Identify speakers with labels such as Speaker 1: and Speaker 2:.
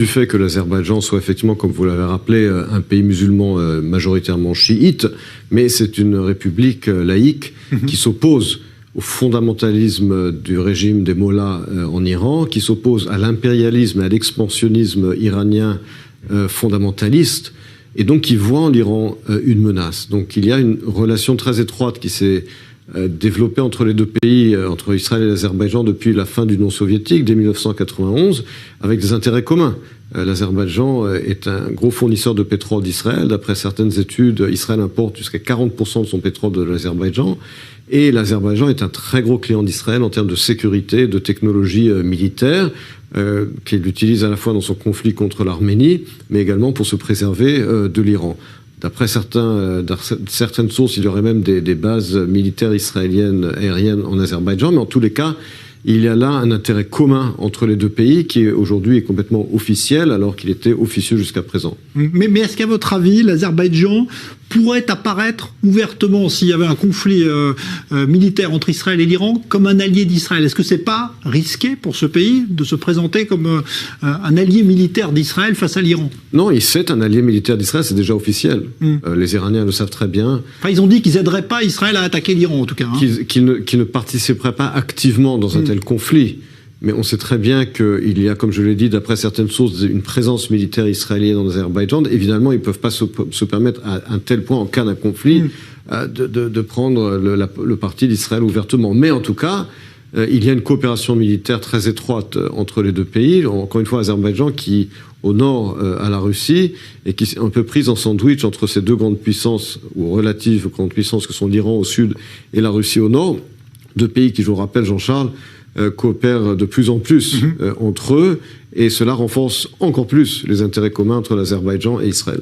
Speaker 1: Du fait que l'Azerbaïdjan soit effectivement, comme vous l'avez rappelé, un pays musulman majoritairement chiite, mais c'est une république laïque qui s'oppose au fondamentalisme du régime des mollahs en Iran, qui s'oppose à l'impérialisme et à l'expansionnisme iranien fondamentaliste, et donc qui voit en l'Iran une menace. Donc il y a une relation très étroite qui s'est développée entre les deux pays, entre Israël et l'Azerbaïdjan, depuis la fin du non soviétique, dès 1991, avec des intérêts communs. L'Azerbaïdjan est un gros fournisseur de pétrole d'Israël. D'après certaines études, Israël importe jusqu'à 40% de son pétrole de l'Azerbaïdjan. Et l'Azerbaïdjan est un très gros client d'Israël en termes de sécurité, de technologie militaire, qu'il utilise à la fois dans son conflit contre l'Arménie, mais également pour se préserver de l'Iran. D'après certaines sources, il y aurait même des bases militaires israéliennes aériennes en Azerbaïdjan, mais en tous les cas, il y a là un intérêt commun entre les deux pays qui aujourd'hui est complètement officiel alors qu'il était officieux jusqu'à présent.
Speaker 2: Mais est-ce qu'à votre avis, l'Azerbaïdjan pourrait apparaître ouvertement, s'il y avait un conflit militaire entre Israël et l'Iran, comme un allié d'Israël? Est-ce que c'est pas risqué pour ce pays de se présenter comme un allié militaire d'Israël face à l'Iran?
Speaker 1: Non, c'est un allié militaire d'Israël, c'est déjà officiel. Les Iraniens le savent très bien.
Speaker 2: Enfin, ils ont dit qu'ils n'aideraient pas Israël à attaquer l'Iran, en tout cas. Hein.
Speaker 1: Qu'ils ne participeraient pas activement dans un tel conflit. Mais on sait très bien qu'il y a, comme je l'ai dit, d'après certaines sources, une présence militaire israélienne en Azerbaïdjan. Évidemment, ils ne peuvent pas se permettre à un tel point, en cas d'un conflit, de prendre le parti d'Israël ouvertement. Mais en tout cas, il y a une coopération militaire très étroite entre les deux pays. Encore une fois, l'Azerbaïdjan qui, au nord, à la Russie, et qui est un peu prise en sandwich entre ces deux grandes puissances, ou relatives grandes puissances que sont l'Iran au sud et la Russie au nord. Deux pays qui, je vous rappelle, Jean-Charles, coopèrent de plus en plus entre eux, et cela renforce encore plus les intérêts communs entre l'Azerbaïdjan et Israël.